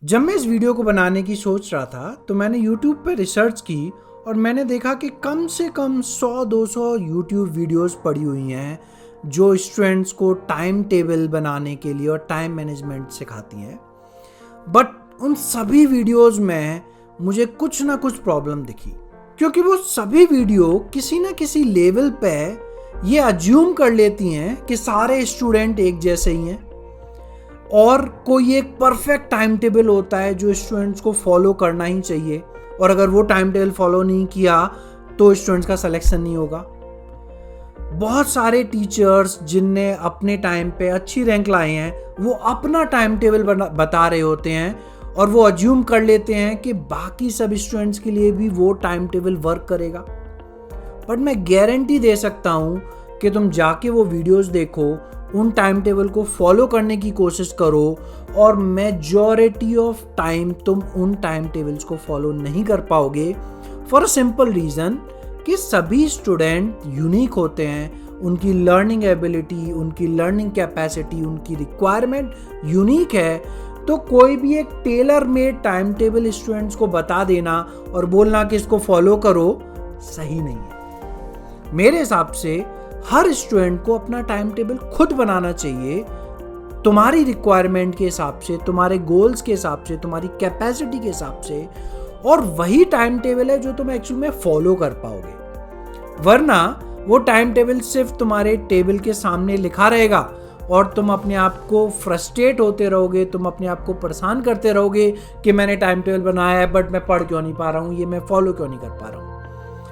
जब मैं इस वीडियो को बनाने की सोच रहा था तो मैंने YouTube पर रिसर्च की और मैंने देखा कि कम से कम 100-200 YouTube वीडियोस पड़ी हुई हैं जो स्टूडेंट्स को टाइम टेबल बनाने के लिए और टाइम मैनेजमेंट सिखाती हैं। बट उन सभी वीडियोस में मुझे कुछ ना कुछ प्रॉब्लम दिखी, क्योंकि वो सभी वीडियो किसी ना किसी लेवल पे ये अज्यूम कर लेती हैं कि सारे स्टूडेंट एक जैसे ही हैं और कोई एक परफेक्ट टाइम टेबल होता है जो स्टूडेंट्स को फॉलो करना ही चाहिए, और अगर वो टाइम टेबल फॉलो नहीं किया तो स्टूडेंट्स का सिलेक्शन नहीं होगा। बहुत सारे टीचर्स जिनने अपने टाइम पे अच्छी रैंक लाए हैं वो अपना टाइम टेबल बता रहे होते हैं और वो अज्यूम कर लेते हैं कि बाकी सब स्टूडेंट्स के लिए भी वो टाइम टेबल वर्क करेगा। बट मैं गारंटी दे सकता हूँ कि तुम जाके वो वीडियोस देखो, उन टाइम टेबल को फॉलो करने की कोशिश करो और मेजॉरिटी ऑफ टाइम तुम उन टाइम टेबल्स को फॉलो नहीं कर पाओगे, फॉर अ सिंपल रीज़न कि सभी स्टूडेंट यूनिक होते हैं। उनकी लर्निंग एबिलिटी, उनकी लर्निंग कैपेसिटी, उनकी रिक्वायरमेंट यूनिक है। तो कोई भी एक tailor made time table students को बता देना और बोलना कि इसको फॉलो करो सही नहीं है। मेरे हिसाब से हर स्टूडेंट को अपना टाइम टेबल खुद बनाना चाहिए, तुम्हारी रिक्वायरमेंट के हिसाब से, तुम्हारे गोल्स के हिसाब से, तुम्हारी कैपेसिटी के हिसाब से, और वही टाइम टेबल है जो तुम एक्चुअली में फॉलो कर पाओगे। वरना वो टाइम टेबल सिर्फ तुम्हारे टेबल के सामने लिखा रहेगा और तुम अपने आप को फ्रस्ट्रेट होते रहोगे, तुम अपने आप को परेशान करते रहोगे कि मैंने टाइम टेबल बनाया है बट मैं पढ़ क्यों नहीं पा रहा हूँ, ये मैं फॉलो क्यों नहीं कर पा रहा हूँ।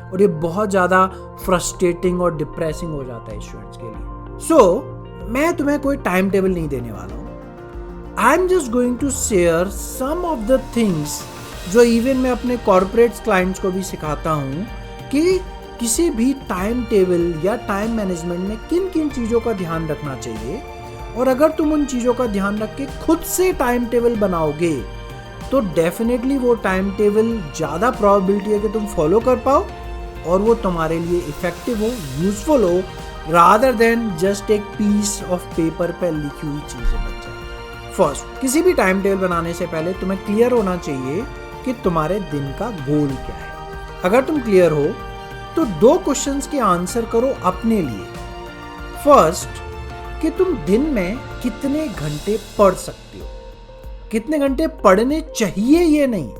और ये बहुत ज़्यादा फ्रस्ट्रेटिंग और डिप्रेसिंग हो जाता है स्टूडेंट्स के लिए। सो मैं तुम्हें कोई टाइम टेबल नहीं देने वाला हूँ। I am just going to share some of the things जो इवन मैं अपने कॉर्पोरेट क्लाइंट्स को भी सिखाता हूँ कि किसी भी टाइम टेबल या टाइम मैनेजमेंट में किन किन चीज़ों का ध्यान रखना चाहिए, और अगर तुम उन चीज़ों का ध्यान रख के खुद से टाइम टेबल बनाओगे तो डेफिनेटली वो टाइम टेबल ज़्यादा प्रोबेबिलिटी है कि तुम फॉलो कर पाओ और वो तुम्हारे लिए इफेक्टिव हो, यूजफुल हो, रादर देन जस्ट एक पीस ऑफ पेपर पे लिखी हुई चीजें बन जाए। फर्स्ट, किसी भी टाइम टेबल बनाने से पहले तुम्हें क्लियर होना चाहिए कि तुम्हारे दिन का गोल क्या है। अगर तुम क्लियर हो तो 2 क्वेश्चंस के आंसर करो अपने लिए। फर्स्ट, कि तुम दिन में कितने घंटे पढ़ सकते हो। कितने घंटे पढ़ने चाहिए ये नहीं,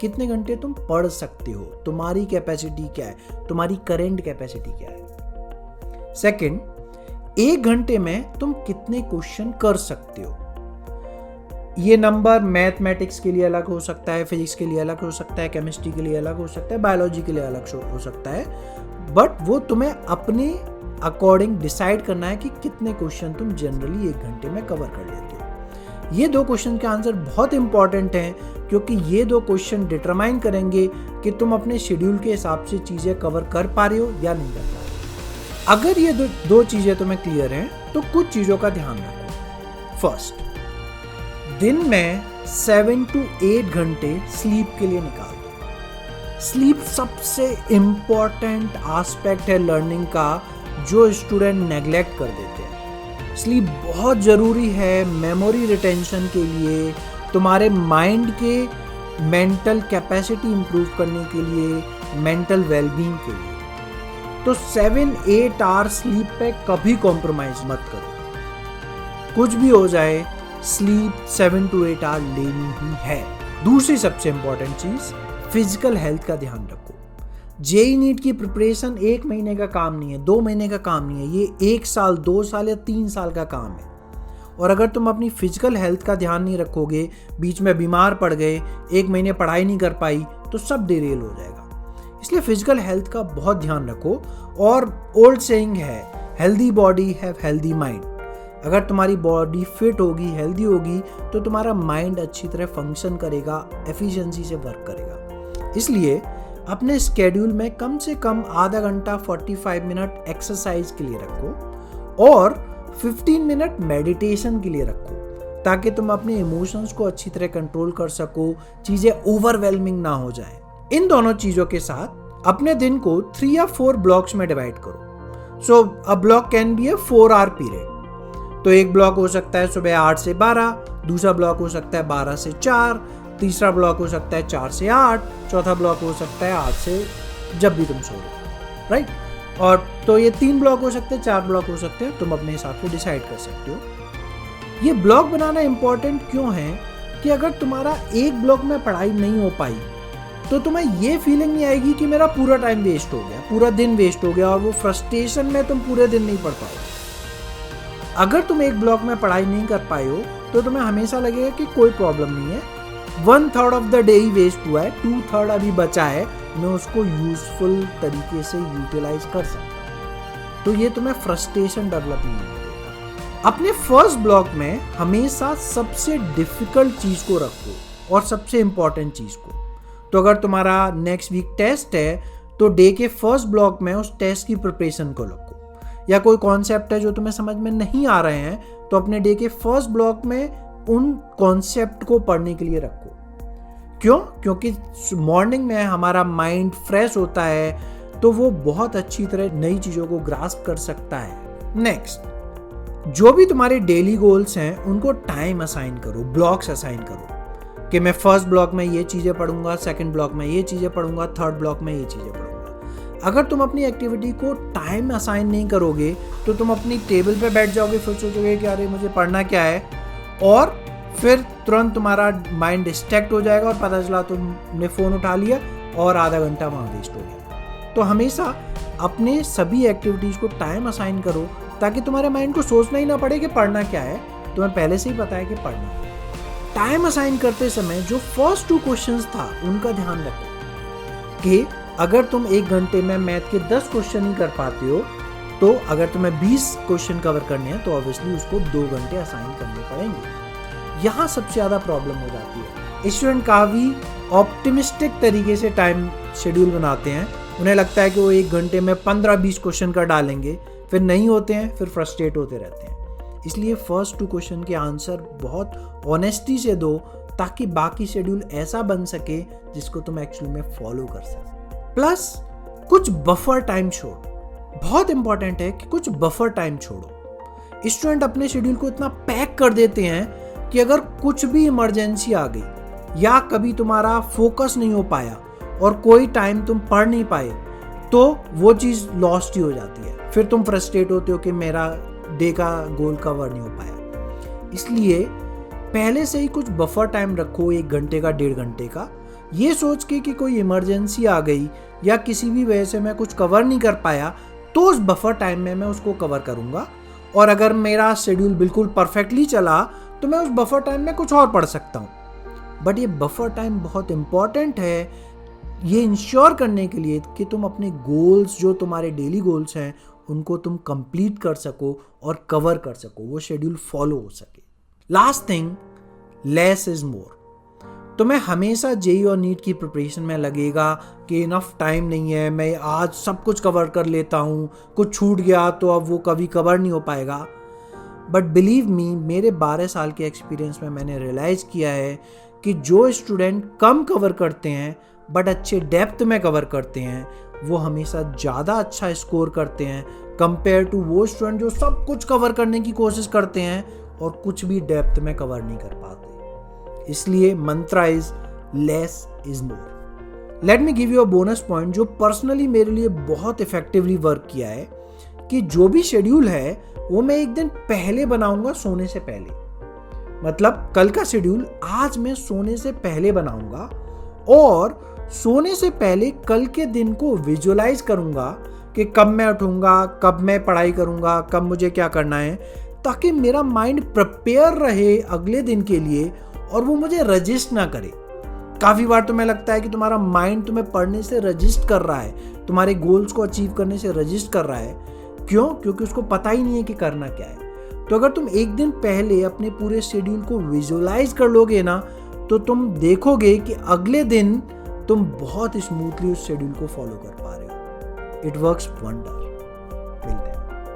कितने घंटे तुम पढ़ सकते हो, तुम्हारी कैपेसिटी क्या है, तुम्हारी करेंट कैपेसिटी क्या है। सेकंड, 1 घंटे में तुम कितने क्वेश्चन कर सकते हो। ये नंबर मैथमेटिक्स के लिए अलग हो सकता है, फिजिक्स के लिए अलग हो सकता है, केमिस्ट्री के लिए अलग हो सकता है, बायोलॉजी के लिए अलग हो सकता है, बट वो तुम्हें अपने अकॉर्डिंग डिसाइड करना है कि कितने क्वेश्चन तुम जनरली 1 घंटे में कवर कर लेते हो। ये 2 क्वेश्चन के आंसर बहुत इंपॉर्टेंट हैं, क्योंकि ये 2 क्वेश्चन डिटरमाइन करेंगे कि तुम अपने शेड्यूल के हिसाब से चीज़ें कवर कर पा रहे हो या नहीं कर पा रहे हो। अगर ये दो चीज़ें तुम्हें क्लियर हैं तो कुछ चीज़ों का ध्यान रखो। फर्स्ट, दिन में 7 to 8 घंटे स्लीप के लिए निकाल दो। स्लीप सबसे इम्पॉर्टेंट एस्पेक्ट है लर्निंग का जो स्टूडेंट नेग्लेक्ट कर देते हैं। स्लीप बहुत ज़रूरी है मेमोरी रिटेंशन के लिए, तुम्हारे माइंड के मेंटल कैपेसिटी इंप्रूव करने के लिए, मेंटल वेलबींग के लिए। तो 7-8 आवर स्लीप पे कभी कॉम्प्रोमाइज मत करो। कुछ भी हो जाए, स्लीप 7 to 8 आवर लेनी ही है। दूसरी सबसे इंपॉर्टेंट चीज़, फिजिकल हेल्थ का ध्यान रखो। जेईई नीट की प्रिपरेशन 1 महीने का काम नहीं है, 2 महीने का काम नहीं है, ये 1 साल, 2 साल या 3 साल का काम है। और अगर तुम अपनी फिजिकल हेल्थ का ध्यान नहीं रखोगे, बीच में बीमार पड़ गए, 1 महीने पढ़ाई नहीं कर पाई, तो सब डिरेल हो जाएगा। इसलिए फिजिकल हेल्थ का बहुत ध्यान रखो। और ओल्ड सेइंग है, healthy body have healthy mind. अगर तुम्हारी बॉडी फिट होगी, हेल्दी होगी, तो तुम्हारा माइंड अच्छी तरह फंक्शन करेगा, एफिशिएंसी से वर्क करेगा। इसलिए अपने स्केड्यूल में कम से कम आधा घंटा 45 मिनट एक्सरसाइज के लिए रखो और 15 मिनट मेडिटेशन के लिए रखो, ताकि तुम अपने इमोशंस को अच्छी तरह कंट्रोल कर सको, चीज़ें ओवरवेलमिंग ना हो जाए। इन दोनों चीज़ों के साथ अपने दिन को 3 या 4 ब्लॉक्स में डिवाइड करो। A block can be A 4 our period. तो एक ब्लॉक हो सकता है सुबह 8 से 12, दूसरा ब्लॉक हो सकता है 12 से 4, तीसरा ब्लॉक हो सकता है 4 से 8, चौथा ब्लॉक हो सकता है 8 से जब भी तुम सो रहे हो, राइट। और तो ये 3 ब्लॉक हो सकते हैं, 4 ब्लॉक हो सकते हैं, तुम अपने हिसाब से डिसाइड कर सकते हो। ये ब्लॉक बनाना इंपॉर्टेंट क्यों है कि अगर तुम्हारा एक ब्लॉक में पढ़ाई नहीं हो पाई तो तुम्हें ये फीलिंग नहीं आएगी कि मेरा पूरा टाइम वेस्ट हो गया, पूरा दिन वेस्ट हो गया, और वो फ्रस्ट्रेशन में तुम पूरे दिन नहीं पढ़ पाओगे। अगर तुम एक ब्लॉक में पढ़ाई नहीं कर पाए हो तो तुम्हें हमेशा लगेगा कि कोई प्रॉब्लम नहीं है, 1/3 ऑफ द डे ही वेस्ट हुआ है, 2/3 अभी बचा है, मैं उसको यूजफुल तरीके से यूटिलाइज कर सकता हूँ। तो ये तुम्हें फ्रस्ट्रेशन डेवलप नहीं होगा। अपने फर्स्ट ब्लॉक में हमेशा सबसे डिफिकल्ट चीज को रखो और सबसे इंपॉर्टेंट चीज को। तो अगर तुम्हारा नेक्स्ट वीक टेस्ट है तो डे के फर्स्ट ब्लॉक में उस टेस्ट की प्रिपरेशन को रखो, या कोई कॉन्सेप्ट है जो तुम्हें समझ में नहीं आ रहे हैं तो अपने डे के फर्स्ट ब्लॉक में उन कॉन्सेप्ट को पढ़ने के लिए रखो। क्यों? क्योंकि मॉर्निंग में हमारा माइंड फ्रेश होता है तो वो बहुत अच्छी तरह नई चीजों को ग्रास्प कर सकता है। नेक्स्ट, जो भी तुम्हारे डेली गोल्स हैं उनको टाइम असाइन करो, ब्लॉक्स असाइन करो कि मैं फर्स्ट ब्लॉक में ये चीज़ें पढ़ूंगा, सेकंड ब्लॉक में ये चीज़ें पढ़ूंगा, थर्ड ब्लॉक में ये चीज़ें पढ़ूंगा। अगर तुम अपनी एक्टिविटी को टाइम असाइन नहीं करोगे तो तुम अपनी टेबल पे बैठ जाओगे, फिर सोचोगे कि अरे मुझे पढ़ना क्या है, और फिर तुरंत तुम्हारा माइंड डिस्ट्रैक्ट हो जाएगा और पता चला तुमने फ़ोन उठा लिया और आधा घंटा वहाँ वेस्ट हो गया। तो हमेशा अपने सभी एक्टिविटीज़ को टाइम असाइन करो ताकि तुम्हारे माइंड को सोचना ही ना पड़े कि पढ़ना क्या है, तुम्हें पहले से ही पता है कि पढ़ना है। टाइम असाइन करते समय जो फर्स्ट 2 क्वेश्चंस था उनका ध्यान रखो कि अगर तुम 1 घंटे में मैथ के 10 क्वेश्चन ही कर पाते हो तो अगर तुम्हें 20 क्वेश्चन कवर करने हैं तो ऑब्वियसली उसको 2 घंटे असाइन करने पड़ेंगे। यहाँ सबसे ज़्यादा प्रॉब्लम हो जाती है। स्टूडेंट काफ़ी ऑप्टिमिस्टिक तरीके से टाइम शेड्यूल बनाते हैं, उन्हें लगता है कि वो 1 घंटे में 15-20 क्वेश्चन कर डालेंगे, फिर नहीं होते हैं, फिर फ्रस्ट्रेट होते रहते हैं। इसलिए फर्स्ट 2 क्वेश्चन के आंसर बहुत ऑनेस्टी से दो ताकि बाकी शेड्यूल ऐसा बन सके जिसको तुम एक्चुअली में फॉलो कर सको। प्लस कुछ बफर टाइम छोड़ो, बहुत इंपॉर्टेंट है कि कुछ बफर टाइम छोड़ो। स्टूडेंट अपने शेड्यूल को इतना पैक कर देते हैं कि अगर कुछ भी इमरजेंसी आ गई या कभी तुम्हारा फोकस नहीं हो पाया और कोई टाइम तुम पढ़ नहीं पाए तो वो चीज़ लॉस्ट ही हो जाती है। फिर तुम फ्रस्ट्रेट होते हो कि मेरा डे का गोल कवर नहीं हो पाया। इसलिए पहले से ही कुछ बफर टाइम रखो, 1 घंटे का, 1.5 घंटे का, ये सोच के कि कोई इमरजेंसी आ गई या किसी भी वजह से मैं कुछ कवर नहीं कर पाया तो उस बफर टाइम में मैं उसको कवर करूँगा, और अगर मेरा शेड्यूल बिल्कुल परफेक्टली चला तो मैं उस बफर टाइम में कुछ और पढ़ सकता हूँ। बट ये बफर टाइम बहुत इंपॉर्टेंट है ये इंश्योर करने के लिए कि तुम अपने गोल्स, जो तुम्हारे डेली गोल्स हैं, उनको तुम कंप्लीट कर सको और कवर कर सको, वो शेड्यूल फॉलो हो सके। लास्ट थिंग, लेस इज मोर। तुम्हें हमेशा जेईई और नीट की प्रिपरेशन में लगेगा कि इनफ टाइम नहीं है, मैं आज सब कुछ कवर कर लेता हूँ, कुछ छूट गया तो अब वो कभी कवर नहीं हो पाएगा। बट बिलीव मी, मेरे 12 साल के एक्सपीरियंस में मैंने रियलाइज़ किया है कि जो स्टूडेंट कम कवर करते हैं बट अच्छे डेप्थ में कवर करते हैं वो हमेशा ज़्यादा अच्छा स्कोर करते हैं कंपेयर टू वो स्टूडेंट जो सब कुछ कवर करने की कोशिश करते हैं और कुछ भी डेप्थ में कवर नहीं कर पाते। इसलिए mantra is less is more. Let me give you a bonus point जो पर्सनली मेरे लिए बहुत इफेक्टिवली वर्क किया है कि जो भी शेड्यूल है वो मैं 1 दिन पहले बनाऊंगा सोने से पहले। मतलब कल का शेड्यूल आज मैं सोने से पहले बनाऊंगा और सोने से पहले कल के दिन को विजुअलाइज करूंगा कि कब मैं उठूंगा, कब मैं पढ़ाई करूंगा, कब मुझे क्या करना है, ताकि मेरा माइंड प्रिपेयर रहे अगले दिन के लिए और वो मुझे रजिस्ट ना करे। काफ़ी बार तुम्हें लगता है कि तुम्हारा माइंड तुम्हें पढ़ने से रजिस्ट कर रहा है, तुम्हारे गोल्स को अचीव करने से रजिस्ट कर रहा है। क्यों? क्योंकि उसको पता ही नहीं है कि करना क्या है। तो अगर तुम 1 दिन पहले अपने पूरे शेड्यूल को विजुअलाइज कर लोगे ना तो तुम देखोगे कि अगले दिन तुम बहुत स्मूथली उस शेड्यूल को फॉलो कर पा रहे हो। It works wonder.